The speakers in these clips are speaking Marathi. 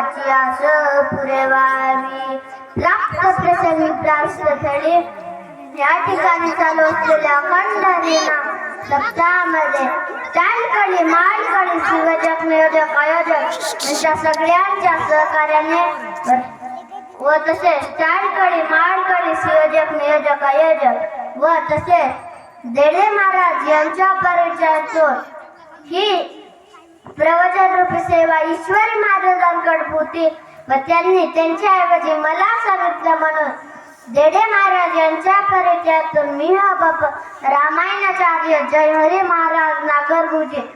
देवाची आस पुरेवावी प्राप्त प्रसंगी प्राप्त थळी या ठिकाणी चालू असलेल्या अखंड सप्ताहामध्ये चालकडी मालकडी शिवजक नियोजक आयोजक यांच्या सगळ्यांच्या सहकार्याने व तसेच चालकडी मालकडी शिवजक नियोजक आयोजक व तसेच देडे महाराज यांच्या परिचयातून ही प्रवचन रूपी सेवा ईश्वरी महाराजांकडे होती व त्यांनी त्यांच्याऐवजी मला सांगितलं म्हणून देडे महाराज यांच्या परिचयातून मी हा बाप रामायणाचार्य जय हरी महाराज नागरगोजे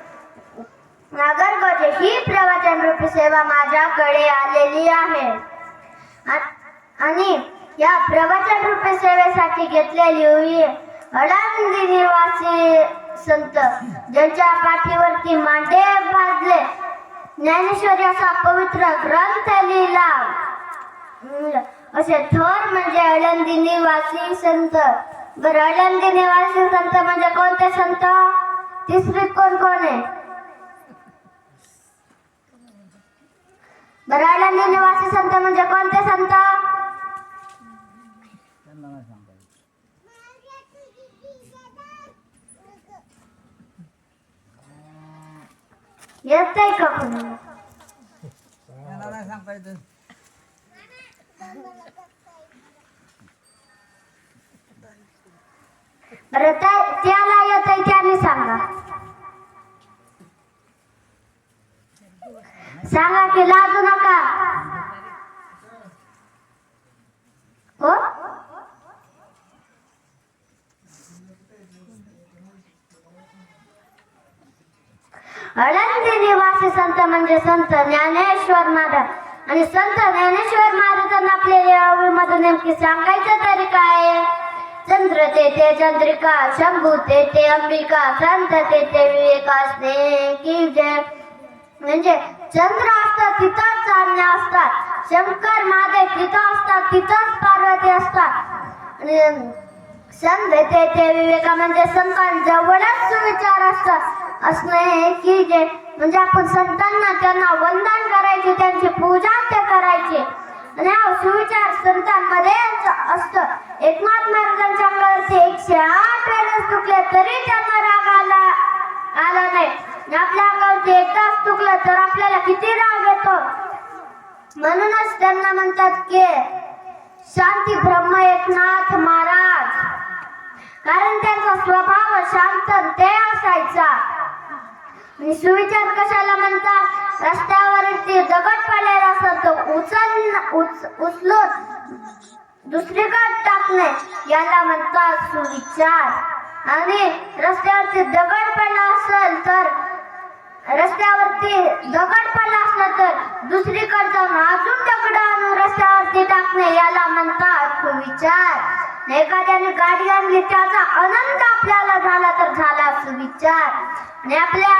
ही प्रवचन रूपी सेवा माझ्याकडे आलेली आहे आणि या प्रवचन रूपी सेवेसाठी घेतलेली हुई अळंदी निवासी संत ज्यांच्या पाठीवरती मांडे बांधले ज्ञानेश्वरी असा पवित्र ग्रंथ लिहिला असे थोर म्हणजे अळंदी निवासी संत. बरं, अळंदी निवासी संत म्हणजे कोणते संत? तिसरीत कोण कोण आहे? बरं, अळंदी निवासी संत म्हणजे कोणते संत? येतंय का कोणी? बरं, त्याला येतंय त्याने सांगा. सांगा की लाजू नका. हो, अळंदी निवासी संत म्हणजे संत ज्ञानेश्वर महाराज. आणि संत ज्ञानेश्वर महाराजांना आपल्या मधून नेमकी सांगायचं तरी काय? चंद्र तेथे चंद्रिका, शंभू तेथे अंबिका, संत तेथे विवेकासने की जय. म्हणजे चंद्र असतात तिथंच चांदण्या असतात, शंकर महादेव तिथं असतात तिथंच पार्वती असतात. आणि संत तेथे विवेका म्हणजे संतांजवळच सुविचार असतात असणे की जे. म्हणजे आपण संतांना त्यांना वंदन करायचे, त्यांची पूजा ते करायची. आणि हा सुविचार संतांमध्ये असतं. एकनाथ महाराजांच्या अंगावरती 108 वेळेस चुकले तरी त्यांना राग आला नाही. आपल्या अंगावरती एकदाच चुकलं तर आपल्याला किती राग येतो. म्हणूनच त्यांना म्हणतात की शांती ब्रह्म एकनाथ महाराज, कारण त्यांचा स्वभाव शांत ते असायचा. सुविचार कशाला म्हणतात? रस्त्यावरती दगड पडलेला असतो तो उचलून दुसरीकडे टाकणे याला म्हणतात सुविचार. आणि रस्त्यावरती दगड पडला असेल तर दुसरीकडे जाऊन अजून दगड आणून रस्त्यावरती टाकणे याला म्हणतात सुविचार. एखाद्याने गाडी आणली त्याचा आनंद आपल्याला झाला तर झाला सुविचार. आणि आपल्या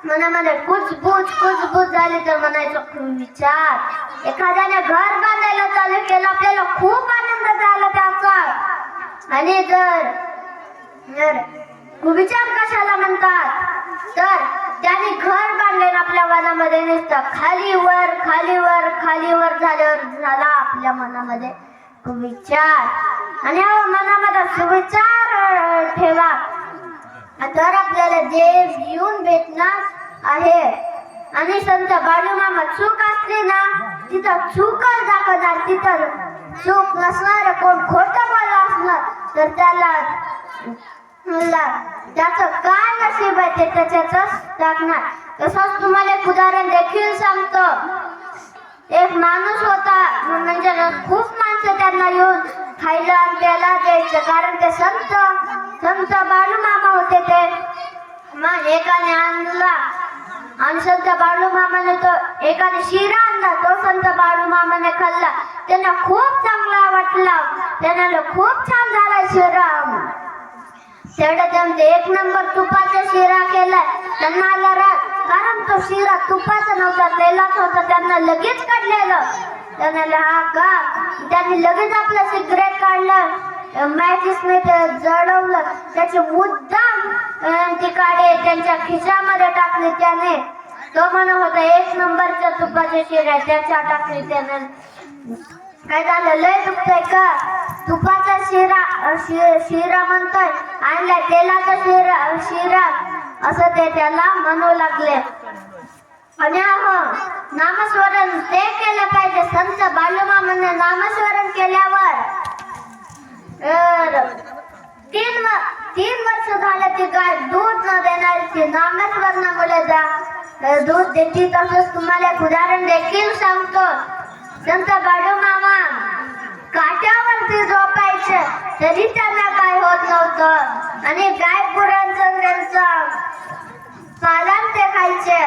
मनामध्ये कुजबूज झाली तर म्हणायचं विचार. एखाद्याने घर बांधायला चालू केलं, आपल्याला खूप आनंद झाला त्याचा. आणि जर विचार कशाला म्हणतात? तर त्याने घर बांधले आपल्या मनामध्ये नुसतं खालीवर खालीवर खालीवर झाल्यावर झाला आपल्या मनामध्ये विचार. आणि मनामध्ये सुविचार ठेवा तर आपल्याला देव येऊन भेटणार आहे. आणि संत बाळूमामा चूक असली ना तिथं चूकच दाखवणार. तिथं चूक नसणार, कोण खोटं बोलला असणार तर त्याचं काय नशीब आहे ते त्याच्यातच टाकणार. तसंच तुम्हाला एक उदाहरण देखील सांगतो. एक माणूस होता, म्हणजे खूप माणसं त्यांना येऊन खायला आणि त्याला द्यायचं, कारण ते संत बाळूमामा होते. ते मग एकाने आणला आणि संत बाळूमामाने तो एकाने शिरा आणला. तो संत बाळूमामाने खाल्ला, त्यांना खूप चांगला वाटला, त्यांना खूप छान झाला शिरा. तेवढं त्यांचे 1 नंबर तुपाचा शिरा केलाय. त्यांना आला राग, कारण तो शिरा तुपाचा नव्हता, तेलाचा होता. त्यांना लगेच काढलेलं. त्यांना हा का, त्यांनी लगेच आपलं सिगरेट काढलं, मॅचिसने जळवलं, त्याचे मुद्दाम ती काडे त्यांच्या खिशामध्ये टाकले त्याने. तो म्हणत होता 1 नंबरच्या तुपाचे शिरा त्याच्या टाकली त्यानं. काय झालं, लय दुखतंय का? तुपाचा शिरा म्हणतोय, आणलाय तेलाचा शिरा असं ते त्याला म्हणू लागले. आणि नामस्मरण ते केलं पाहिजे. संत बाळूमामाने नामस्मरण केल्यावर 3 वर्ष झालं ती गाय दूध न देणार, ती नामस्मरणामुळे दूध देते. तसंच तुम्हाला एक उदाहरण देखील सांगतो. संत बाळूमामा काट्यावरती झोपायचे तरी त्यांना काय होत नव्हतं, आणि गाय गुरांचं त्यांचं पालन ते खायचे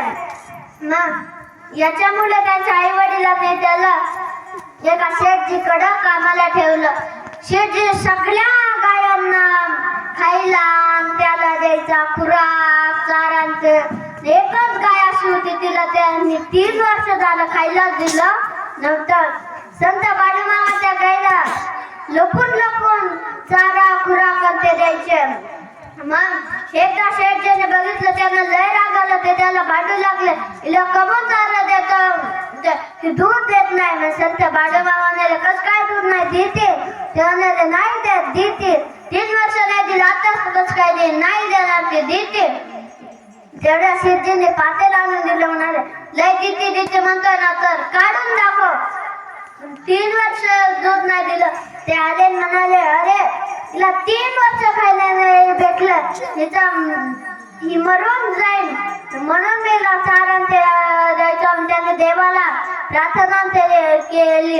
ना. याच्यामुळे त्यांच्या आई वडिलांनी त्याला एका शेठजीकडे कामाला ठेवलं. शेठजी सगळ्या गायांना खायला त्याला द्यायचा खुराक चारांचे. एकच गाय अशी होती, तिला त्यांनी 3 वर्ष झालं खायला दिलं नंतर. संत बाळूमामाच्या गायला लपून चारा खुराक ते द्यायचे. मग एकदा शेठजीने बघितलं, त्यांना लय राग आला. ते त्याला भांडू लागले, हिला कमून चारा देतो, दूध देत नाही. मग संत बाळूमामाने कसं काय दूध नाही देते? ते म्हणाले नाही देत, देते. 3 वर्ष नाही दिलं, आताच कसं काय दे? नाही देणार, ते देते. तेवढ्या शेठजीने पातेल आणून दिलं. म्हणाले लय देते म्हणतोय ना, तर काढून दाखव. 3 वर्ष दूध नाही दिलं. ते आले म्हणाले, अरे तिला 3 वर्ष खायला नाही भेटलं, ही मरून जाईल म्हणून मी चारण द्यायचं. त्याने देवाला प्रार्थना केली.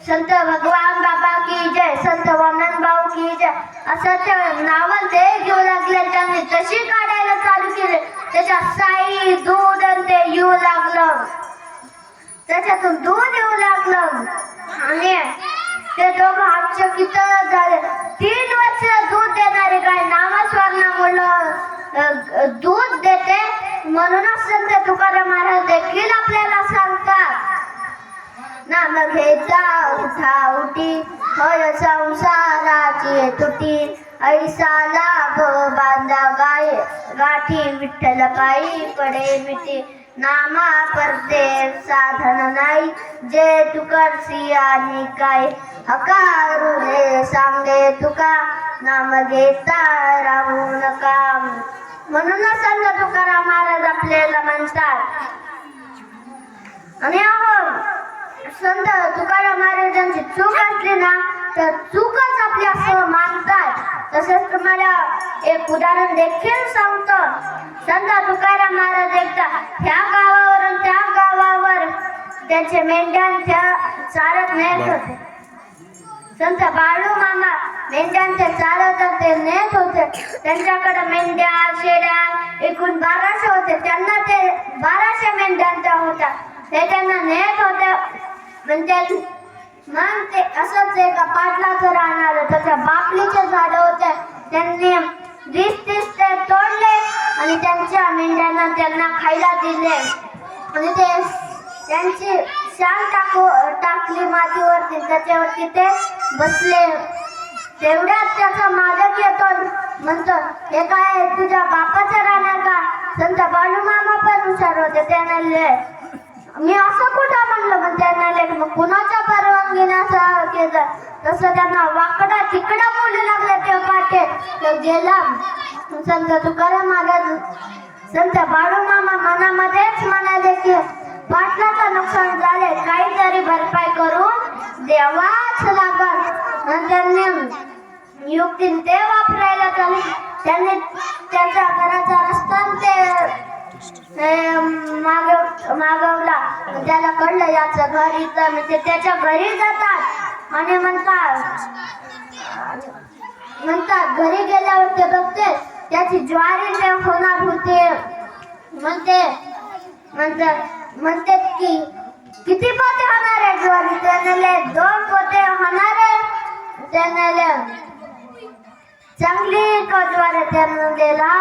संत भगवान बाबा की जय, संत वामन भाऊ की जय असं ते नावं ते घेऊ लागले. त्याने तशी काढायला चालू केली. त्याच्या साई दूध ते येऊ लागलं, त्याच्यातून दूध येऊ लागलं. आणि ते दोघं आश्चर्यचकित झाले. 3 वर्ष दूध देणारी गाय नामस्मरणामुळे दूध देते. म्हणूनच संत तुकाराम महाराज देखील आपल्याला सांगतात, नाम घेता उठा उठी होय संसाराची तुटी, ऐसा लाभ बांधा गाठी विठ्ठल पायी पडे मिठी, नामा परते साधन नाही जे तू करसी आणि काय, हकारू हे सांगे तुका नाम घेता राहू नका. म्हणूनच संत तुकाराम महाराज आपल्याला म्हणतात. आणि संत तुकाराम महाराजांची चूक असली ना तर चूकच आपली असं मानतात. तसेच तुम्हाला एक उदाहरण देखील सांगतो. संत तुकाराम महाराज एकदा ह्या गावावरून त्या गावावर त्यांचे मेंढ्यांच्या चारत नेत होते. संत बाळूमामा मेंढ्यांच्या चारत ते नेत होते. त्यांच्याकडे मेंढ्या शेळ्या एकूण 1200 होते. त्यांना ते 1200 मेंढ्यांच्या होत्या. ते त्यांना नेत होते. म्हणजे मग ते असंच एका पाटलाचं राहणार, त्याच्या बापलीचे झाड होते. त्यांनी 20-30 ते तोडले आणि त्यांच्या मेंढ्यांना त्यांना खायला दिले. आणि ते त्यांची शाल टाकली मातीवरती, त्याच्यावरती ते बसले. तेवढ्यात त्याचा मालक येतो, म्हणतो हे काय तुझ्या बापाचं राहणार का? संत बाळूमामा पण हुशार होते. त्याने मी असं कुठं म्हणलं, पण त्यांना मग कुणाच्या परवानगीने असं केलं? तसं त्यांना वाकडा तिकडा बोलू लागलं. ते पाटे तो गेला. संत तुकाराम महाराज संत बाळूमामा मनामध्येच म्हणाले की पाटलाचं नुकसान झाले, काहीतरी भरपाई करून द्यावाच लागल. त्यांनी युक्ती ते वापरायला चालू. त्यांनी त्याच्या घराचा रस्ता मागवला. त्याला कळलं याचं घर इथं. म्हणजे त्याच्या घरी जातात आणि म्हणतात घरी गेल्यावर ते बघते त्याची ज्वारी ते होणार होते. म्हणते की किती पोते होणार आहे ज्वारी? त्याने 2 पोते होणार आहे. त्याने चांगली ज्वारी त्याला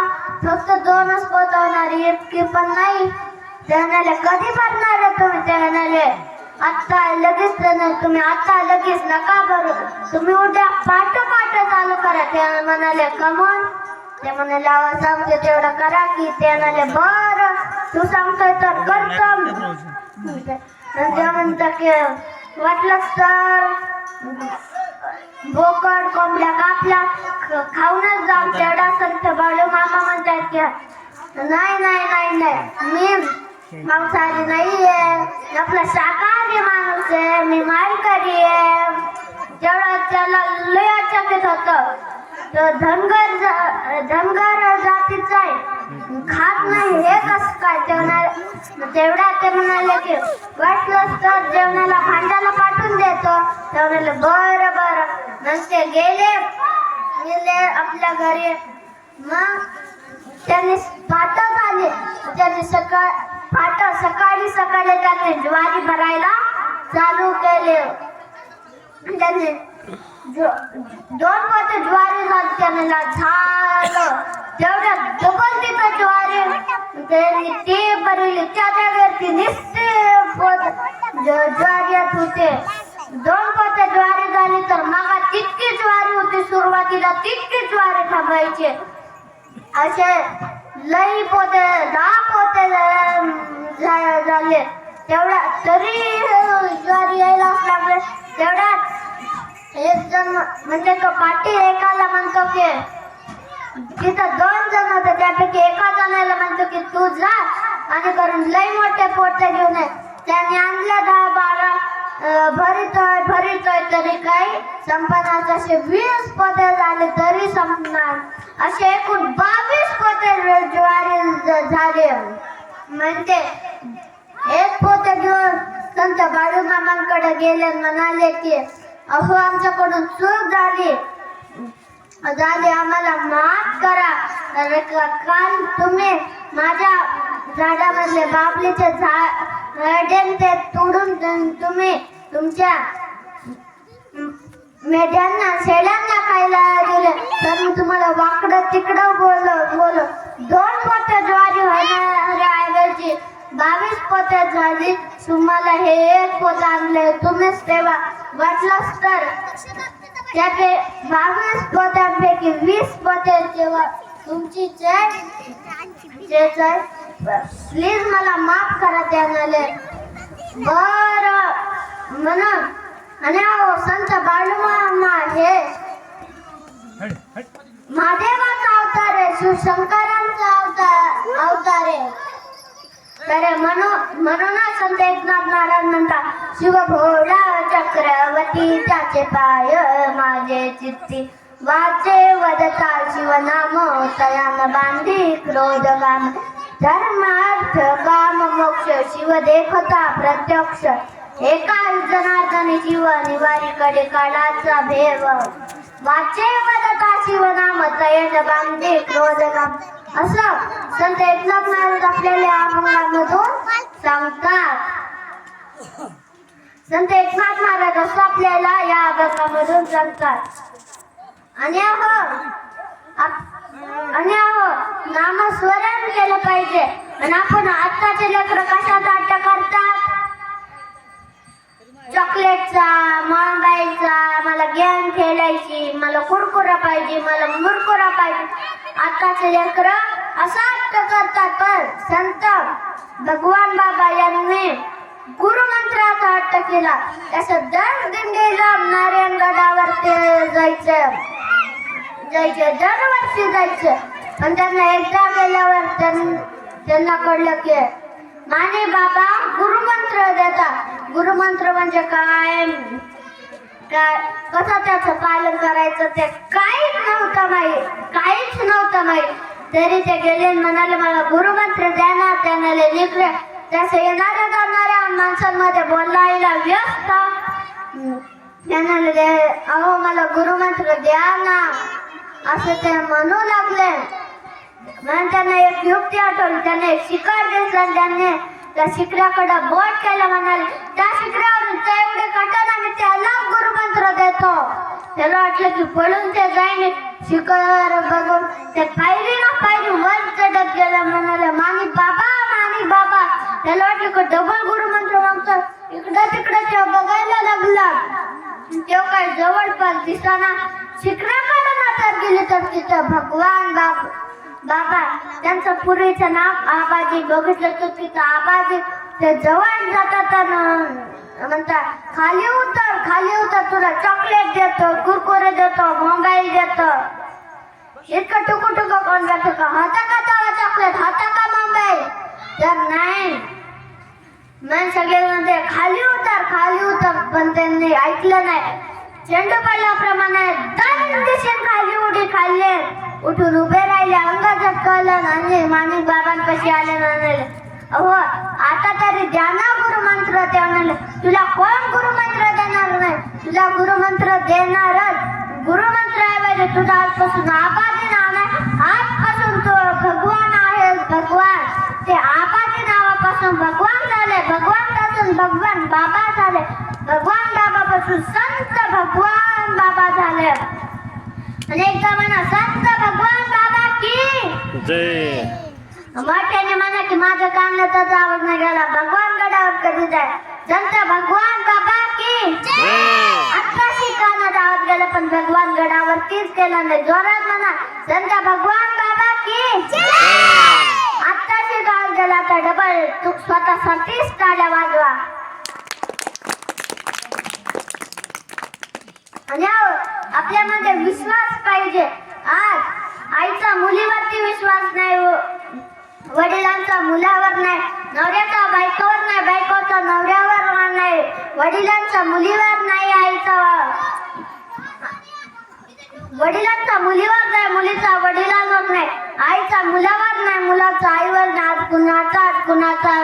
फक्त 2च पोते होणार, इतकी पण नाही. त्याने कधी भरणार आहे तुम्ही? त्याने आता लगेच तुम्ही आता लगेच नका भरू, तुम्ही उद्या पाठ चालू करा. ते म्हणाले कमन. ते म्हणाले सांगते तेवढं करा की. ते म्हणाले बरं. तू सांगतोय तर करतो. ते म्हणतात की वाटलंच तर बोकड कोंबड्या कापल्या खाऊनच जाऊ. तेवढा संत बाळू मामा म्हणतात की नाही नाही नाही नाही, मी मांसाहारी नाहीये, आपला शाकाहारी माणूस आहे, मी मालकरी आहे. तेवढा त्याला लय आचकित होतं. तो धनगर जातीचा आहे, खात नाही हे कसं काय. तेवढा ते म्हणाले की वाटलंच तर जेवणाला भांड्याला पाठवून देतो. ते म्हणाले बरं बरं. मग ते गेले आपल्या घरी. मग त्यांनी पाठ झाले. त्यांनी सकाळी त्यांनी ज्वारी भरायला चालू केले. त्यांनी 2 पोते ज्वारी झाली. त्यांना झालं तेवढ्या डबल तिथं ज्वारी त्यांनी ते भरली. त्या जागेवरती निस्ते ज्वारी येत होते. 2 पोते ज्वारी झाली तर मागा तितकी ज्वारी होती. सुरुवातीला तितकी ज्वारी थांबायची. असे लई पोते 10 पोते झाले. तेवढ्या तरी ज्वारी यायला लागले. तेवढ्यात एक जण म्हणजे तो पाटील एकाला म्हणतो की तिथं 2 जण होते. त्यापैकी एका जणाला म्हणतो की तू जा आणि करून लई मोठे पोते घेऊन ये. त्याने आणले 10-12 भरितोय तरी काही संपणार. असे 20 पोते झाले तरी संपणार. असे एकूण 22 पोते ज्वारी झाले. म्हणजे एक पोते घेऊन संत बाळू मामांकडे गेले. म्हणाले की अहो आमच्याकडून चूक झाली, आम्हाला माफ करा. काल तुम्ही माझ्या झाडामधले बाबलीचे झाड ते तोडून तुम्ही तुमच्या मेढ्यांना शेळ्यांना खायला दिले, तर मी तुम्हाला वाकडं तिकडं बोल 2 पोते ज्वारी होण्याच्या ऐवजी 22 पोते झाली. तुम्हाला हे 1 पोत आणले, तुम्हीच तेव्हा वाटलंच तर त्यापैकी 22 पोत्यांपैकी 20 पोते तेव्हा तुमची प्लीज मला माफ करा. त्याने बरं म्हणून आणि अहो संत बाळू मामा हे महादेवाचा अवतार आहे, शिवशंकरांचा अवतार आहे. तर म्हणूनच संत एकनाथ महाराज म्हणतात शिव भोळा चक्रवर्ती त्याचे पाय माझे चित्ती वाचे वदता शिवनाम तयान बांधी क्रोध काम धर्मार्थ काम मोक्ष शिव देखता प्रत्यक्ष एका जनार्दनी जीव निवारीकडे काळाचा भेव वाचे वदता शिवनाम तयान बांधी क्रोध काम. असं संत एकनाथ महाराज आपल्याला अभंगामधून सांगतात. संत एकनाथ महाराज असं आपल्याला या अभंगामधून सांगतात. आणि नामस्मरण केलं पाहिजे. आणि आपण आत्ताचे लेकरं कशाचा अट्टा करतात? चॉकलेटचा, मोबाईलचा, मला गेम खेळायची, मला कुरकुरा पाहिजे, मला मुरकुरा पाहिजे. आताचे लेकरं असा हट्ट करतात. पण संत भगवान बाबा यांनी गुरुमंत्राचा हट्ट केला. त्याचं दर दिंडीला नारायणगडावर ते जायचे दरवर्षी जायचे. पण त्यांना एकदा गेल्यावर त्यांना कळलं की माने बाबा गुरुमंत्र देतात. गुरुमंत्र म्हणजे काय कसं त्याचं पालन करायचं ते काहीच नव्हतं माहीत. तरी ते गेले म्हणाले मला गुरुमंत्र द्या ना. त्यांना लिखले तसं येणाऱ्या जाणाऱ्या माणसांमध्ये बोलायला व्यस्त. त्यांना अहो मला गुरुमंत्र द्या ना असं ते म्हणू लागले. म्हणून त्यांना एक युक्ती आठवली. त्यांना एक शिकार दिसला. त्यांनी त्या शिकऱ्याकडे बोट केलं. म्हणाले त्या शिकऱ्यावरून ते एवढे कटाना मी त्याला गुरुमंत्र देतो. त्याला वाटलं की पळून ते जाईन. शिकार बघून ते पायरी वर चढत गेला. म्हणाले मानी बाबा. त्याला वाटलं की डबल गुरुमंत्र मागतो. इकडं तिकडे ते बघायला लागला. तेव्हा काय जवळपास दिसताना शिखराकडे नाचत गेली तर तिथं भगवान बाबा त्यांचं पूर्वीचं नाव आबाजी. बघितलं तर तिथं आबाजी ते जवळ जातात म्हणतात खाली उतर तुला चॉकलेट देतो, कुरकुरे देतो, मोबाईल देतो. इतकं टुकू कोण जातो का हाता का तवा चॉकलेट, हाता का मोबाईल? तर नाही, मग सगळे म्हणते खाली उतर, पण त्यांनी ऐकलं नाही. चेंडू पडल्याप्रमाणे दंडीशीन खाली उडी खाल्ले, उठून उभे राहिले, अंग झटकवलं आणि माणिक बाबांपाशी आले म्हणाले, अहो आता तरी द्या ना गुरुमंत्र. ते म्हणाले तुला कोण गुरुमंत्र देणार नाही, तुला गुरुमंत्र देणारच. गुरुमंत्र ऐवजी तुझा आजपासून आबाजी नाव नाही, आजपासून तो भगवान आहे. भगवान ते आबाजी नावापासून भगवान झाले, भगवानपासून भगवान बाबा झाले, भगवान बाबापासून संत भगवान बाबा झाले. आणि एकदा म्हणा संत भगवान बाबा की जय. मोठ्याने म्हणा की माझ्या कानाचा आवाज नाही गेला. भगवान गडावर कधी जाय, संत भगवान बाबा की आत्ताशी कानाचा आवाज गेला, पण भगवान गडावरतीच गेला नाही. जोरात म्हणा संत भगवान बाबा की आत्ताशी आवाज गेला तर डबल तू स्वतःसाठीच टाळ्या वाजवा. आणि आपल्यामध्ये विश्वास पाहिजे. आज आईचा मुलीवरती विश्वास नाही, वडिलांचा मुलावर नाही, नवऱ्याचा बायकोवर नाही, बायकोचा नवऱ्यावर नाही, वडिलांचा मुलीवर नाही, वडिलांचा मुलीवर नाही, मुलीचा वडिलांवर नाही, आईचा मुलावर नाही, मुलाचा आईवर नाही. आज कुणाचा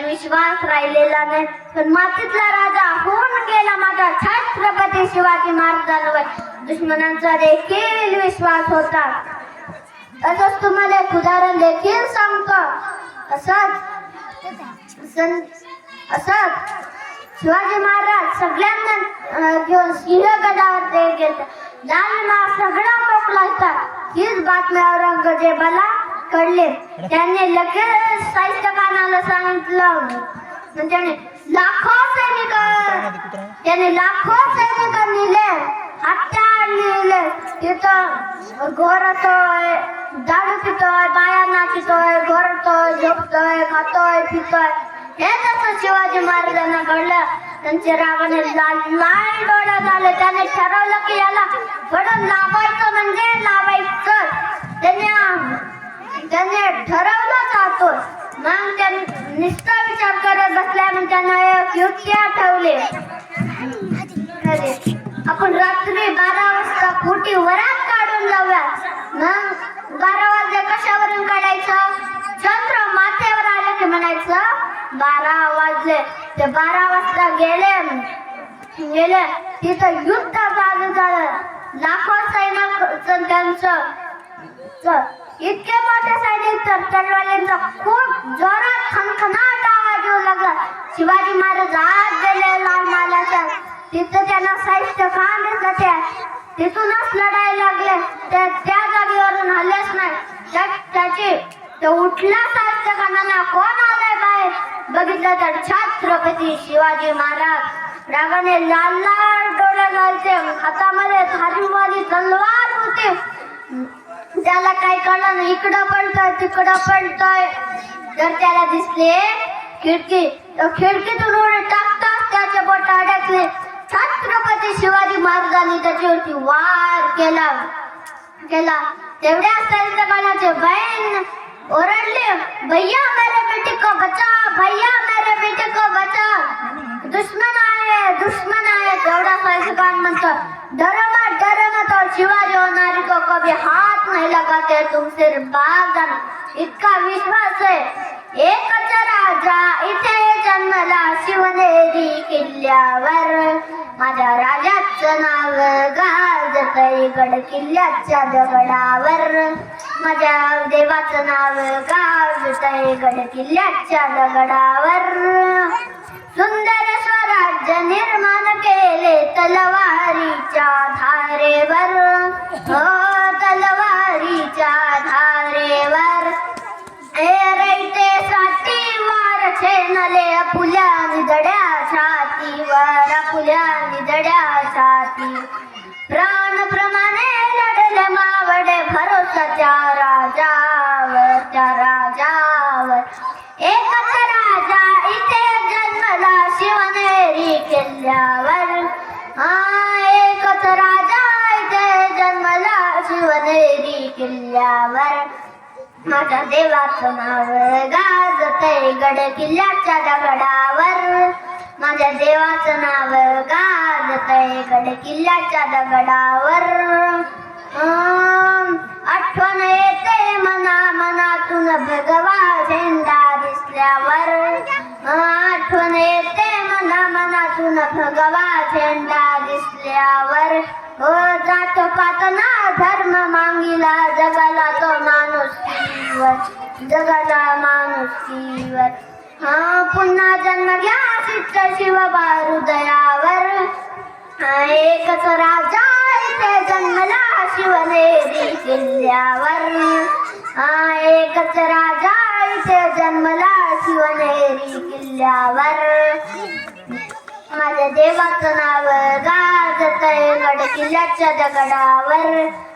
विश्वास राहिलेला नाही. पण मातीतला राजा होऊन गेला माझा छत्रपती शिवाजी महाराजांवर दुश्मनांचा देखील विश्वास होता. असंच तुम्हाला एक उदाहरण देखील सांगतो. असंच शिवाजी महाराज सगळ्यांना घेऊन सिंहगडावर ते गेले. लालना सगळा मोकळा होता. हीच बातमी औरंगजेबाला कळले. त्यांनी लगेच शाहिस्तेखानाला सांगितलं. त्याने लाखो सैनिक नेले, हत्यार नेले. तिथं घोरतोय, दारू पितोय, बाया नाचतोय, घोरतोय, झोपतोय, खातोय, पितोय. हे जसं शिवाजी महाराजांना कळलं, त्यांचे रागाने लाल डोळे झाले. त्याने ठरवलं की याला पडून लावायचं म्हणजे लावायचं. त्याने ठरवलं जातो. मग त्यांनी निष्ठा विचार करत बसल्याने त्यांना एक युक्ती आठवली. आपण रात्री 12 वाजता फुटी वरात काढून जाऊया. मग 12 वाजता कशावरून काढायचं? चंद्र माथ्यावर आले की म्हणायचं 12 वाजले. ते 12 वाजता गेले तिथं युद्ध चालू झालं. लाखो सैनिक त्यांचं इतके मोठे सैनिक तर तलवारींचा खूप जोरात खणखणाट आवाज येऊ लागला. शिवाजी महाराज आत गेले लाल महालाच्या. तिथं त्यांना शाहिस्तेखान दिसले. तिथूनच लढायला लागले. त्या जागेवरून हल्लेच नाही. तो उठला शाहिस्तेखानाला, कोण आलाय बाहेर? बघितलं तर छत्रपती शिवाजी महाराज. रागाने लाल लाल डोळे घालते, हातामध्ये धारीवाली तलवार होती. त्याला काय कळलं नाही, इकडं पळतोय तिकडं पळतोय. तर त्याला दिसले खिडकीतून उडी टाकताच त्याचे बोट अडकले. छत्रपती शिवाजी महाराजांनी त्याच्यावरती वार केला. तेवढ्या शाहिस्तेखानाचे बहीण ओरडले, भैया मेरे बेटे को बचा, भैया मेरे बेटे को बचा, दुश्मन आए, दुश्मन आए. तेवढा शाहिस्तेखान म्हणतो, डरो मत और शिवाजी होनारी को कभी हाथ नहीं लगाते, तुम सिर्फ भाग जाना. इतका विश्वास आहे. एकच राजा इथे जन्मला शिवनेरी किल्ल्यावर, माझ्या राजाचं नाव गाजतंय गड किल्ल्याच्या दगडावर, माझ्या देवाचं नाव गाजतंय गड किल्ल्याच्या दगडावर. सुंदर स्वराज्य निर्माण केले तलवारीच्या धारेवर, हो तलवारीच्या धारेवर. रयतेसाठी वार छेनले आपुल्या निधड्या छातीवर, आपुल्या निधड्या छाती. प्राणप्रमाणे लढले मावडे भरोसाच्या राजा, शिवनेरी किल्ल्यावर. एकच राजा इथे जन्मला शिवनेरी किल्ल्यावर. माझ्या देवाचं नाव गाजतंय गड किल्ल्याच्या दगडावर. माझ्या देवाचं नाव गाजतंय गड किल्ल्याच्या दगडावर. आठवण येते मनातून भगवा झेंडा दिसल्यावर. आठवण येते मनातून भगवा झेंडा दिसल्यावर. हो जात पात ना धर्म मागिला जगाला तो माणुसकीवर. जगाला माणुसकीवर. पुन्हा जन्म घ्या सिद्ध शिवबा हृदयावर. एकच राजा इथे जन्मला शिवनेरी किल्ल्यावर. एकच राजा इथे जन्मला शिवनेरी किल्ल्यावर. माझ्या देवाचं नाव गाजतंय गड किल्ल्याच्या दगडावर.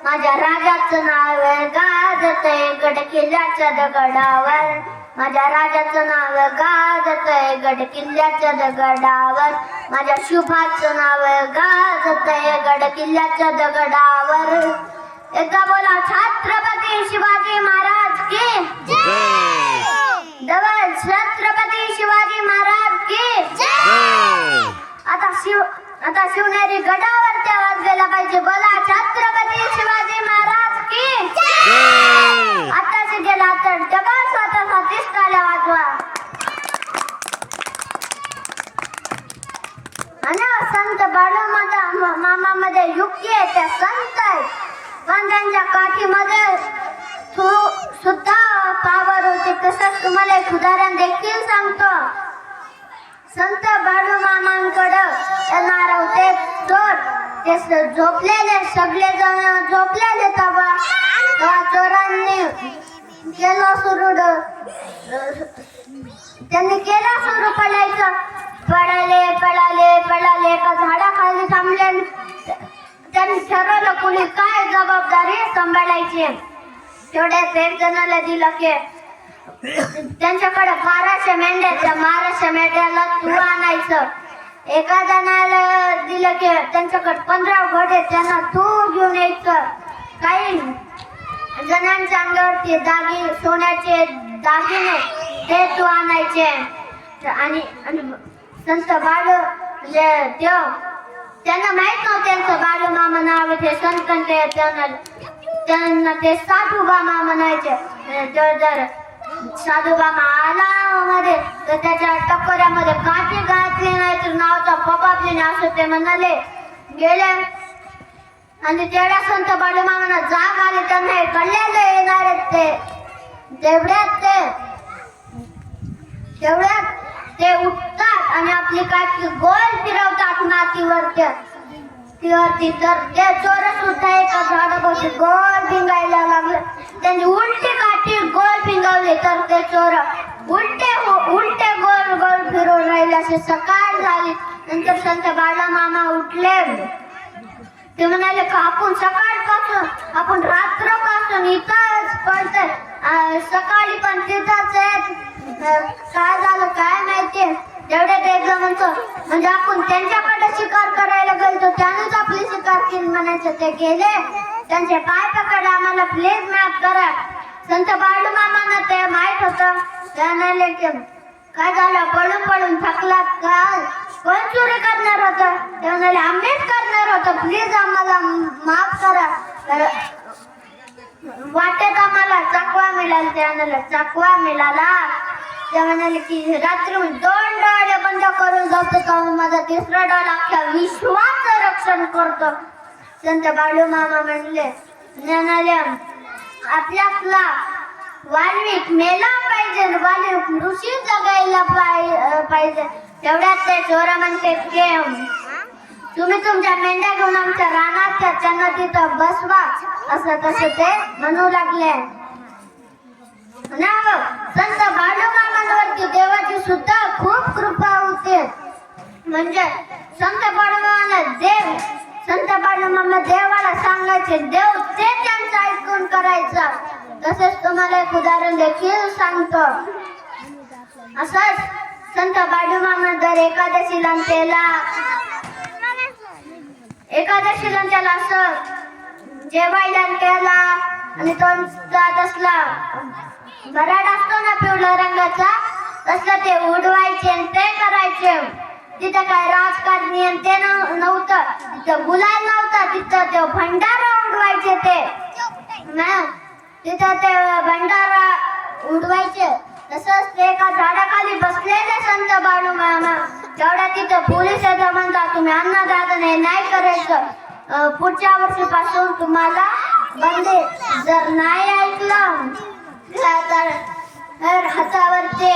माझ्या राजाचं नाव गाजतंय गड किल्ल्याच्या दगडावर. माझ्या राजाचं नाव गाजतंय गड किल्ल्याच्या दगडावर. माझ्या शुभाचं नाव गाजतंय गड किल्ल्याच्या दगडावर. एकदा बोला छत्रपती शिवाजी महाराज की जय. डबल छत्रपती शिवाजी महाराज की जय. आता शिवनेरी गडावरती आवाज गेला पाहिजे. बोला छत्रपती शिवाजी महाराज की जय. आताच गेला तर डबल स्वतःसाठीच टाळ्या वाजवा. आणि संत बाळू मामा मध्ये युक्ती आहे, त्या संत आहेत, पण त्यांच्या काठीमध्ये सुद्धा पावर होते. तसंच तुम्हाला एक उदाहरण देखील सांगतो. संत बाळू मामांकडं येणार होते चोर. ते झोपलेले, सगळे जण झोपलेले. तेव्हा चोरांनी केलं सुरू, त्यांनी केलं सुरू पडायचं. पळाले एका झाडाखाली थांबले. त्यांनी ठरवलं कुणी काय जबाबदारी सांभाळायची. तेवढ्यात एक जणाला दिलं की त्यांच्याकडे 1200 मेंढ्या, त्या 1200 मेंढ्याला तू आणायचं. एका जणाला दिलं की त्यांच्याकडे 15 घोडे, त्यांना तू घेऊन यायचं. काही जणांच्या अंगावरती सोन्याचे दागिने ते तू आणायचे. आणि संत बाळू त्यांना माहित नव्हतं त्यांचं बाळू मामा नाव. ते संत त्यांना ते साधूबामा म्हणायचे. जर साधूबामा आला मध्ये तर त्याच्या टकोऱ्यामध्ये काठी घातली नाही तर नावाचा पबाबली नाही असं ते म्हणाले. गेले आणि तेवढ्या संत बाळू मामांना जाग आली. त्यांना हे कळलेले येणार आहेत ते. तेवढ्यात ते उठतात आणि आपली काठी गोल फिरवतात मातीवरती. तर ते चोर सुद्धा एका झाडापाशी गोल भिंगायला लागले. त्यांनी उलटी काठी गोल भिंगावली तर ते चोर उलटे गोल फिरून राहिले. असे सकाळ झाली. नंतर संत बाळा मामा उठले. ते म्हणाले का आपण सकाळपासून, आपण रात्रपासून इथंच पडतोय, सकाळी पण तिथंच आहेत, काय झालं काय माहिती. तेवढ्यात एक जण म्हणतो म्हणजे आपण त्यांच्याकडे शिकार करायला गेलो, त्यानेच आपली शिकार केली म्हणायचं. ते गेले, त्यांचे पाय पकडले, आम्हाला प्लीज माफ करा. संत बाळू मामांना ते माहित होतं. त्याने काय झालं, पळून थकलात का, कोण चोरी करणार होतं. ते म्हणाले आम्हीच करणार होतो, प्लीज आम्हाला माफ करा. वाटेत आम्हाला चकवा मिळाला. त्याला चकवा मिळाला. ते म्हणाले की रात्री 2 डोळे बंद करून जातो तर माझा 3रा डोळा अख्ख्या विश्वाचं रक्षण करतो. संत बाळू मामा म्हणाले आपला वाल्मिक मेला पाहिजे, वाल्मिक ऋषी जगायला पाहिजे. तेवढ्यात ते चोरा म्हणते की तुम्ही तुमच्या मेंढ्या घेऊन आमच्या रानात त्यांना तिथं बसवा. असं तसं ते म्हणू लागले. संत बाळू मामांवरती देवाची सुद्धा खूप कृपा होते. म्हणजे संत बाळू मामा देवाला सांगायचे, देव ते त्यांचं ऐकून करायचं. तसेच तुम्हाला एक उदाहरण देखील सांगतो. असंच संत बाळूमामा दर एकादशीला त्याला असं जेवायला केला आणि तो जात असला बराड असतो ना पिवळ्या रंगाचा तसलं ते उडवायचे आणि ते करायचे. तिथं काय राजकारणी आणि ते नव्हतं, तिथं गुलाल नव्हता, तिथं ते भंडारा उडवायचे तिथं ते भंडारा उडवायचे. तसंच ते एका झाडाखाली बसलेले संत बाळूमामा. तेवढ्या तिथं पोलीस येतं म्हणतात तुम्ही अन्नदान नाही करायचं, पुढच्या वर्षीपासून तुम्हाला बंदी. जर नाही ऐकलं तर हातावर ते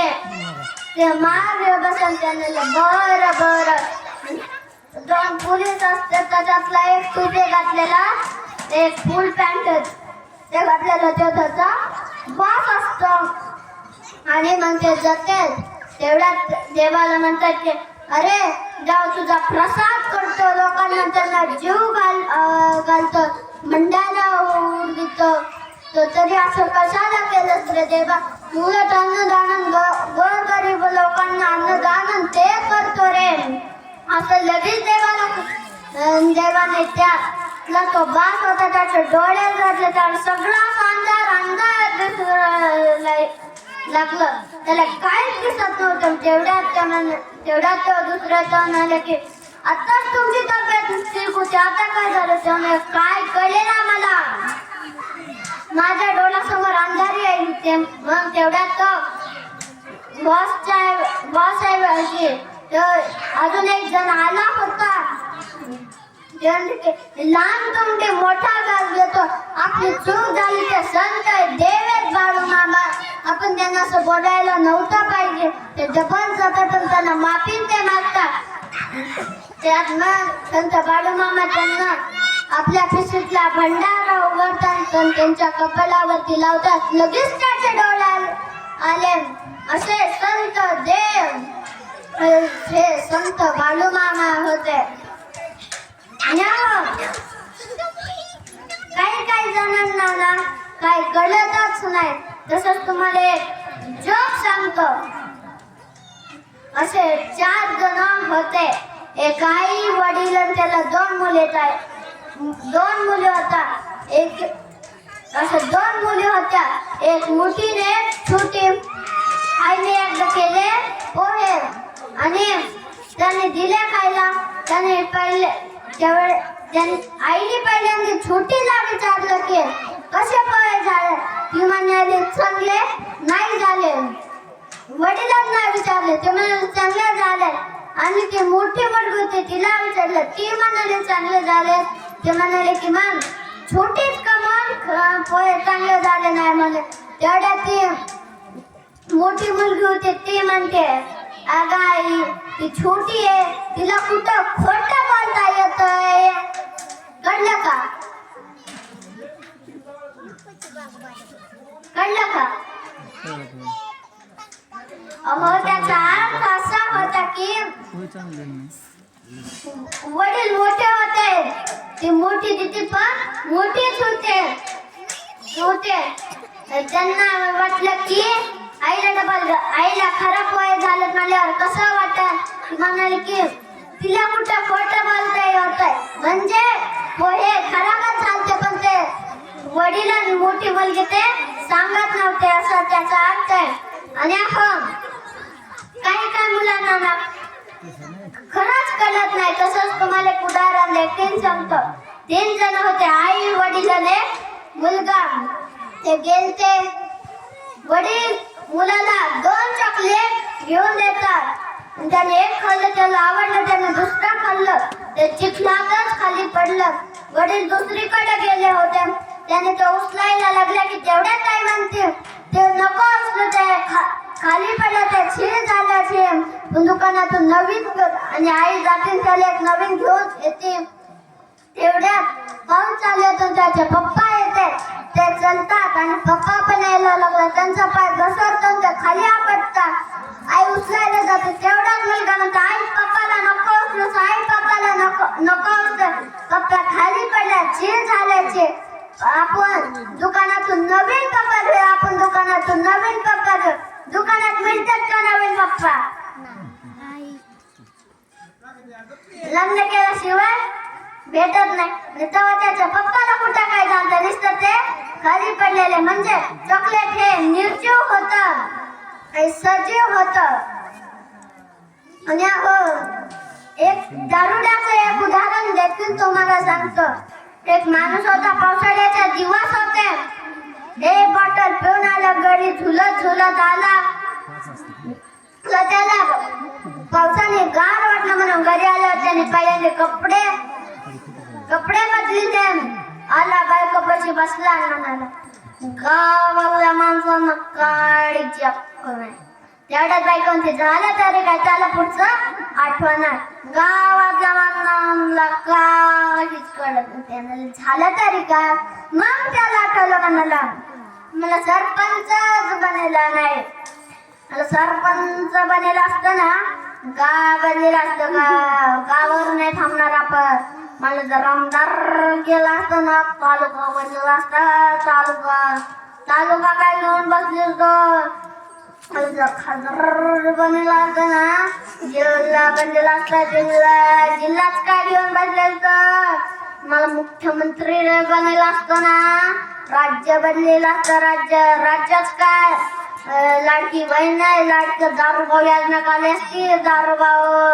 मार बसन. त्यांना बरं दोन पोलीस असतात त्याच्यातला एक तुझे घातलेला एक फुल पॅन्ट ते घातलेलं तो त्याचा बॉस असतो. आणि मग ते जाते तेवढ्यात देवाला म्हणतात की अरे देव तुझा प्रसाद करतो, लोकांना त्यांना जीव घालतो, मंडाला उडतो. तरी असं कशाला केलं रे देवा? उलट अन्नदान गोरगरीब लोकांना अन्नदान ते करतो रे. असं लगेच देवाने त्याला तो बास होता त्याचे डोळे लागले, त्याला सगळा अंधार लागलं, त्याला काहीच दिसत नव्हतं. तेवढ्यात तो दुसऱ्याचा म्हणाले की आताच तुमची तब्येत ठीक होती, आता काय झालं? त्यामुळे काय कळेल मला, माझ्या डोळ्यासमोर अंधारी आहे. मग तेवढ्यात तो बॉस आहे अजून एक जण आला होता. लहान तुमचे मोठा घास घेतो, आपली चूक झाली ते संत देवेत बाळूमामा, आपण त्यांना असं बोलायला नव्हतं पाहिजे. ते डबल जातात त्यांना माफी ते मागतात. त्यात मग संत बाळूमामा त्यांना आपल्या पिशवीतला भंडारा उघडतात आणि त्यांच्या कपाळावरती लावतात. लगेच त्याचे डोळे आले. असे संत देव हे संत बाळूमामा होते. काही जणांना ना काही कळतच नाही. तसंच तुम्हाला एक जोक सांगतो. असे 4 जण होते. एक आई वडील आणि त्याला 2 मुले होता. एक असं 2 मुली होत्या, एक मोठी ने छोटी. आईने एकदा केले पोहे आणि त्याने दिले खायला. त्याने आईने पहिल्यांदा छोटीला विचारलं की कसे पोहे झाले? ती म्हणाली चांगले नाही झाले. वडिलांना विचारले, ते म्हणाले चांगले झाले. आणि ती मोठी मुलगी होती तिला विचारलं, ती म्हणाले चांगले झाले. ते म्हणाले की मग छोटीच कमन पोहे चांगले झाले नाही म्हणे. तेवढ्यात ती मोठी मुलगी होती ती म्हणते अगं आई ती छोटी आहे, तिला कुठं खोटं बोलता येतंय, कळलं का? अहो त्याचा अर्थ असा होता की वडील मोठे होते, ती मोठी दिदी पण मोठीच होते. त्यांना वाटलं की आईला खराब वय झालं म्हणल्यावर कसं वाटत. म्हणाले की तिला कुठं खोटं बोलता येत, म्हणजे पोहे खराबच झालते पण ते वडील आणि मोठी मुलगी ते सांगत नव्हते, असा त्याचा अर्थ आहे. आणि आपण काही मुलांना ना खरंच कळत नाही. तसंच तुम्हाला एक उदाहरण देखील सांगतो. 3 जण होते, आई वडील आणि मुलगा. ते गेलते, वडील मुलाला 2 चॉकलेट घेऊन देतात. त्याने एक खाल्लं, त्याला आवडलं, त्याने दुसरं खाल्लं, ते चिखलातच खाली पडलं. वडील दुसरीकडे गेले होते, त्याने ते उचलायला लागले की तेवढ्या काय म्हणते ते नको उचलू, ते खाली पडलं, ते छीळ झालं. दुकानातून नवीन आणि आई जाते त्याला एक नवीन घेऊन येते. तेवढ्यात पाऊल चालू होतो, त्याचे पप्पा येते, ते चलतात आणि पप्पा पण यायला लागला. त्यांचा पाय घसरतो, ते खाली आपटतात. आई उचलायला जाते, तेवढाच मुलगा म्हणतो आई पप्पाला नको उचलूस, आई पप्पाला नको उचल. पप्पा खाली पडला, छीळ झाल्याचे. आपण दुकानातून नवीन पप्पा घेऊ, दुकानात मिळतात का नवीन पप्पा? लग्न केल्याशिवाय भेटत नाही. तेव्हा त्याच्या पप्पाला कुठं काय झालं दिसतं ते खाली पडलेले, म्हणजे चॉकलेट हे निर्जीव होत सजीव होत. आणि एक दारुड्याचं एक उदाहरण देखील तुम्हाला सांगतो. एक माणूस होता, पावसाळ्याचे दिवस होते. एक बॉटल पिऊन आला, गडी झुलत झुलत आला. त्याला पावसाने गार वाटलं म्हणून घरी आल्यावर त्याने पहिल्यांदा कपडे बदलले. आला बायकोपाशी बसला आणि म्हणाला, गावाला माणसांना काळीची अक्कल नाही. तेवढ्यात बायको म्हणते, झालं तरी काय, त्याला पुढचं आठवणार. गावातल्या माणसांना काहीच कळत नाही. झालं तरी काय, मग त्याला आठवलं म्हणाला, मला सरपंच बनेला नाही. मला सरपंच बनेला असतं ना, गाव बनलेलं असतं का, गावावर नाही थांबणार आपण. मला जर आमदार केला असतं ना, तालुका बनलेला असता. तालुका काय घेऊन बसले जर खासदार बनेला असतं ना, जिल्हा बनलेला असता. जिल्हाच काय घेऊन बसले तर मला मुख्यमंत्री बनेला असतं ना, राज्य बनलेलं असतं. राज्याच काय, लाडकी बहीण नाही, लाडकं दारूभाऊ योजना काढली असती. दारूभाऊ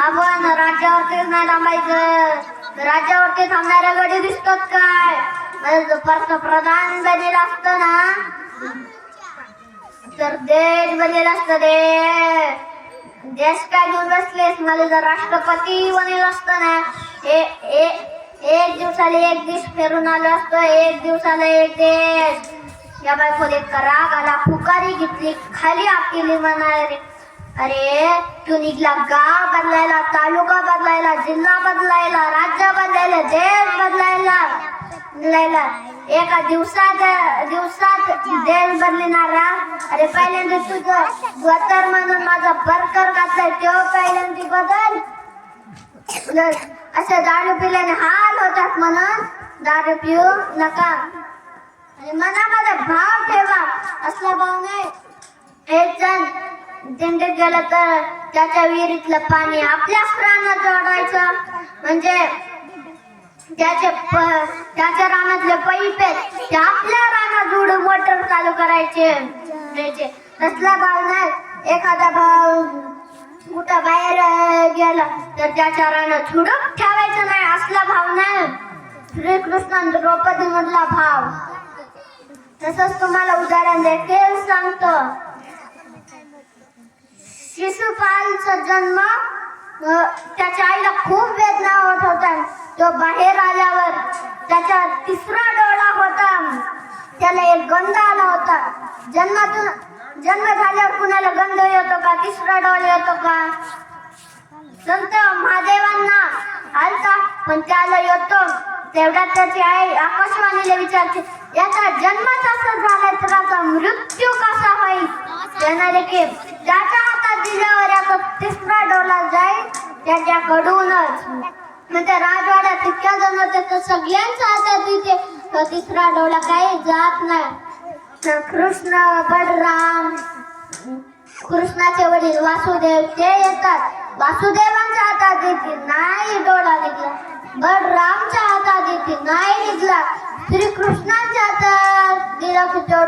आपण राज्यावरती नाही थांबायचं. राज्यावरती थांबणाऱ्या गडी दिसतात काय, पंतप्रधान बनेला असतं ना, तर देश बनेला असतं. देश काय घेऊन बसलेस, मला जर राष्ट्रपती बनेला असतं ना, एक दिवसाला एक देश फिरून आलो असतो. एक दिवसाला एक देश. या बायकोले राग आला, फुकारी घेतली, खाली केली. म्हणाले, अरे तू निघला गाव बदलायला, तालुका बदलायला, जिल्हा बदलायला, राज्य बदलायला, देश बदलायला एका दिवसात देश बदलणारा. अरे पहिल्यांदा तुझं बतर म्हणून माझा बर्कर घातलाय, तेव्हा पहिल्यांदा बदल. असं दारू पिल्याने हाल होतात, म्हणून दारू पिऊ नका. मनामध्ये भाव ठेवा, असला भाव नाही. एक जण दिंडीत गेला तर त्याच्या विहिरीतलं पाणी आपल्याच प्राणात जोडायचं, म्हणजे त्याच्या रानातले पाईप आहेत ते आपल्या रानात जोडून मोटर चालू करायचे. तसला भाव नाही. एखादा भाव कुठं बाहेर गेला तर त्याच्या रानात झुडून ठेवायचं नाही, असला भाव नाही. श्रीकृष्ण द्रौपदी मधला भाव. तसंच तुम्हाला उदाहरण देखील सांगतो. शिशुपालचा जन्म, त्याच्या आईला खूप वेदना होत होत्या. तो बाहेर आल्यावर त्याचा तिसरा डोळा होता, त्याला एक गंध आला होता. जन्म झाल्यावर कुणाला गंध येतो का, तिसरा डोळा येतो का? संत महादेवांना आलता, पण त्याला येतो. तेवढ्यात त्याची आई आकाशवाणीला विचारते, याचा जन्मच असा झालाय तर आता मृत्यू कसा होईल? म्हणाले की ज्याच्या हातात दिल्यावर याचा तिसरा डोला जाईल त्याच्याकडूनच. म्हणजे राजवाड्यात इतक्या जण होते तर सगळ्यांच्या हातात तिथे तो तिसरा डोला काही जात नाही. कृष्ण, बलराम, कृष्णाचे वडील वासुदेव ते येतात. वासुदेवांच्या हातात येते नाही डोळा निघला, बलरामच्या हातात येते नाही निघला, श्रीकृष्णांच्या हातात दिला की तो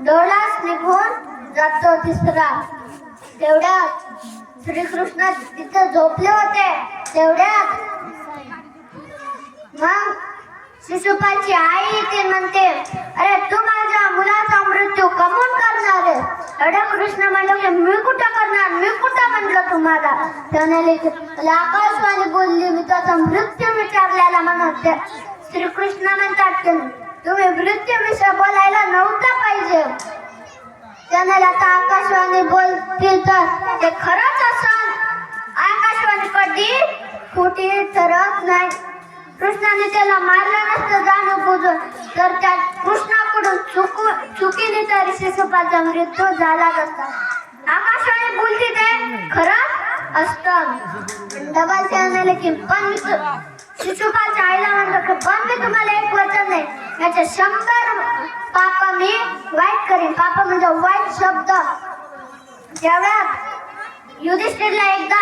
डोळाच निघून जातो तिसरा. तेवढ्यात श्रीकृष्ण तिथे झोपले होते. तेवढ्यात मग शिशुपालची आई ते म्हणते, अरे तू माझ्या मुलाचा मृत्यू कमून करणार आहे? एवढ्या कृष्ण म्हणलं की मी कुठं करणार, मी कुठं म्हणलं तुम्हाला? त्याने आकाशवाणी बोलली, मी त्याचा मृत्यू विचारलेला म्हणत. श्रीकृष्ण म्हणतात तुम्ही मृत्यूविषयी बोलायला नव्हतं पाहिजे. त्याने आता आकाशवाणी बोलतील तर ते खरंच असं. आकाशवाणी कधी खोटी ठरत नाही. कृष्णाने त्याला मारलं नसतं जाणून बुजून, तर त्या कृष्णाकडून चुकीने तरी शिशुपालचा मृत्यू झालाच असता. आकाशवाणी बोलती ते खरं असतं. डबल त्याने की पण शिशुपालच्या आईला म्हणलं की पण मी तुम्हाला एक वचन नाही, याचे 100 पाप मी वाईट करीन. पाप म्हणजे वाईट शब्द. जेव्हा युधिष्ठिरला एकदा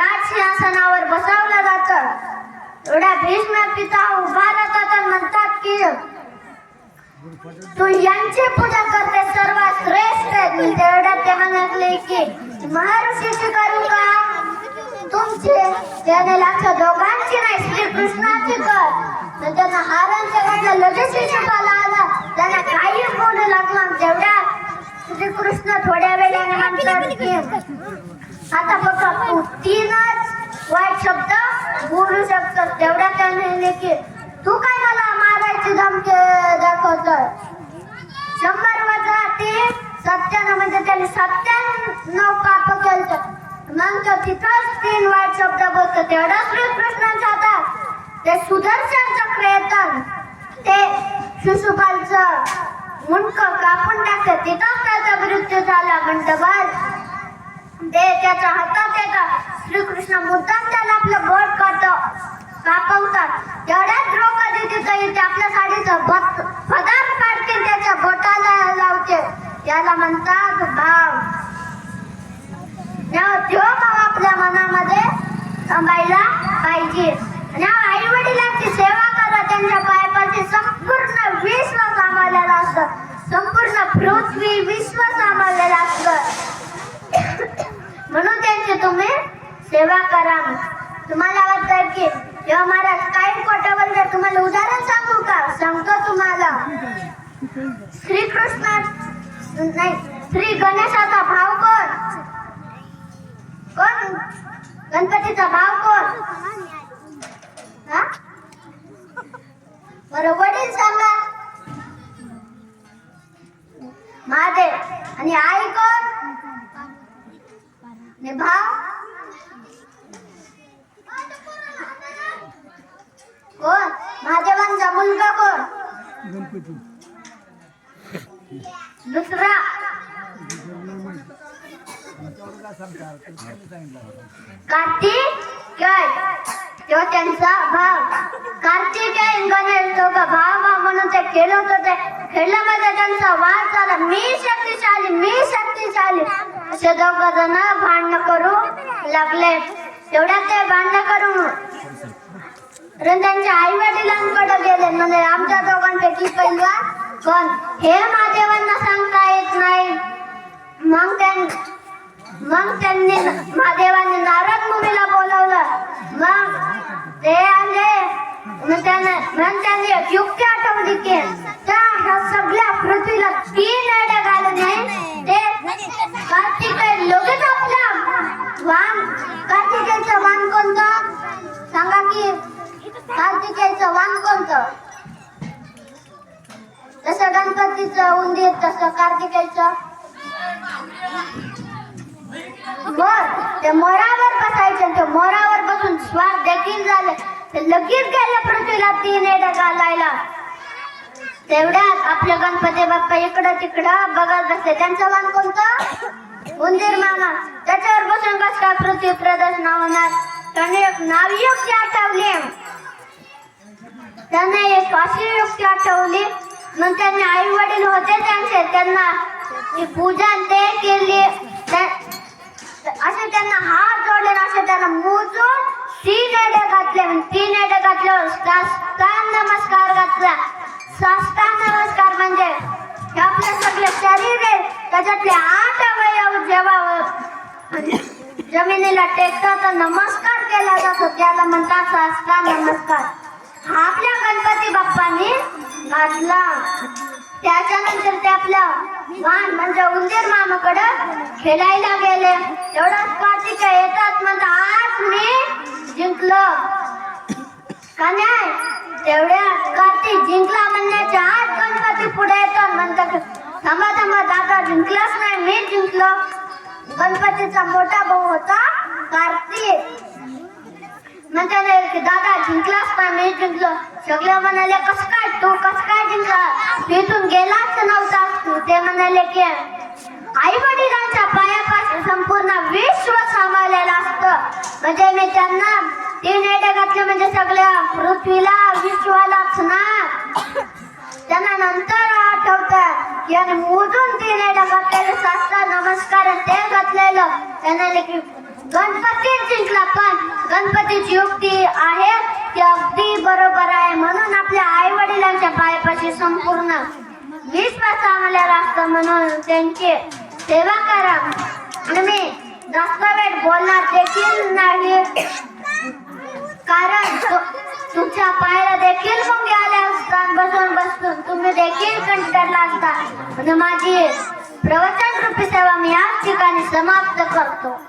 राजसिंहासनावर बसवलं जातं एवढ्या भीष्म पिता उभा राहतात आणि म्हणतात की तू यांची पूजा करते सर्वात श्रेष्ठ आहे. तेवढ्यात ते म्हणाले की महर्षीची करू का तुमची त्याने लक्ष दोघांची नाही श्रीकृष्णाची कर. तर त्यांना हारांच्या लगेच शिशुपाला आला त्यांना काही बोलू लागला. तेवढ्या श्रीकृष्ण थोड्या वेळाने म्हणतात की आता बघा तू 3च वाईट शब्द बोलू शकतो. तेवढ्या त्याने की तू काय मला मारायची धमकी दाखवतोय. 100 वजा 3 97 म्हणजे त्यांनी 97 पाप केलं. मग तो तिथंच 3 वाईट शब्द बोलतो. तेवढा श्रीकृष्णांच्या हातात ते सुदर्शन चक्र येतं. ते शिशुपालचं मुंडकं कापून टाकतं. तिथंच त्याचा मृत्यू झाला. म्हणतं ते त्याच्या हातात येतं. श्रीकृष्ण मुद्दाम त्याला आपलं बोट कापवतात. तेवढ्यात द्रौपदी तिथं येते. आपल्या साडीचं पदार काढते त्याच्या बोटाला लावते. त्याला म्हणतात भाव. तो भाव आपल्या मनामध्ये सांभाळला पाहिजे. आई वडिलांची सेवा करा. त्यांच्या पायापाशी संपूर्ण विश्व सांभाळलेलं असतं. संपूर्ण पृथ्वी विश्व सांभाळलेलं असतं. म्हणून त्यांची तुम्ही सेवा करा. तुम्हाला वाटतं की जेव्हा महाराज काय खोटं बोलतात तुम्हाला उदाहरण सांगू का. सांगतो तुम्हाला. श्रीकृष्ण नाही श्री गणेशाचा भाव कोण कोण गणपतीचा भाव कोण हा बरं वडील सांगा. महादेव. आणि आई कोण ने भाव कोण. महादेवांचा मुलगा कोण गणपती. दुसरा कार्तिकेय तो त्यांचा भाव. कार्तिकेय गणेश दोघं भाव म्हणून ते खेळत होते. खेळल्यामध्ये त्यांचा वाद झाला. मी शक्तिशाली असे दोघं जण भांडण करू लागले. तेवढ्यात ते भांडण करून त्यांच्या आई वडिलांकडे गेले. म्हणजे आमच्या दोघांपैकी पहिला कोण हे महादेवांना सांगता येत नाही. मग त्यांनी महादेवांनी नारद मुनीला बोलवलं. मग ते आले. मग त्यांनी एक युक्ती आठवली की त्या सगळ्या पृथ्वीला 3 एड्या घालून ते कार्तिकेय लगेच आपल्या वाण. कार्तिकेयचं वाण कोणतं सांगा की. कार्तिकेयचं वाण कोणतं. जसं गणपतीचं उंदीर तसं कार्तिकेयचं मोर. ते मोरावर बसायचे. ते मोरावर बसून स्वार देखील झाले. ते लगेच गेले पृथ्वीला 3 एड्या घालायला. तेवढ्यात आपले गणपती बाप्पा इकडं तिकडं बघत बसले. त्यांचं वाण कोणतं उंदीर मामा. त्याच्यावर बसून कस काय पृथ्वी प्रदर्शन होणार. त्याने एक नावी युक्ती आठवली. त्याने एक अशी युक्ती आठवली. मग त्यांनी आई वडील होते त्यांना पूजा ते केली. असे त्यांना हात जोडले. असे त्यांना मोजून 3 एड्या घातले. 3 एड्या घातल्यावर साष्टांग नमस्कार घातला. साष्टांग नमस्कार म्हणजे हे आपलं सगळे शरीर आहे त्याच्यातले 8 अवयव जेव्हा जमिनीला टेकतात तर नमस्कार केला जातो. त्याला म्हणतात साष्टांग नमस्कार. आपल्या गणपती बाप्पांनी घातला. त्याच्यानंतर ते आपल्या वाण म्हणजे उंदीर मामाकडे खेळायला गेले. एवढाच कार्तिकेय येतात. म्हणतात आज मी जिंकलो का नाही. तेवढ्या कार्तिक जिंकला म्हणण्याच्या आज गणपती पुढे येतात. म्हणतात थांबा दादा जिंकलाच नाही मी जिंकलो. गणपतीचा मोठा भाऊ होता कार्तिक. म्हणताना दादा जिंकलाच नाही मी जिंकलो. सगळे म्हणाले कस काय जिंकला. तिथून गेलाच नव्हता. ते म्हणाले की आई वडिलांच्या पायापासून संपूर्ण विश्व सांभाळलेलं असतं. म्हणजे मी त्यांना 3 एड्या घातले म्हणजे सगळ्या पृथ्वीला विश्वालाच ना. त्यांना नंतर आठवतं की आणि मोजून 3 एड्या घातलेले साष्टांग नमस्कार ते घातलेलं. त्याने की गणपती जिंकला. गणपतीची युक्ती आहे ती अगदी बरोबर आहे. म्हणून आपल्या आई वडिलांच्या पायापाशी संपूर्ण विश्वास आम्हाला असतं, म्हणून त्यांची सेवा करा. आणि मी जास्त वेळ बोलणार देखील नाही, कारण तुमच्या पायाला देखील मुंग्या आल्या असतात. बसून बसून तुम्ही देखील कंटाळला असता. माझी प्रवचन रूपी सेवा मी याच ठिकाणी समाप्त करतो.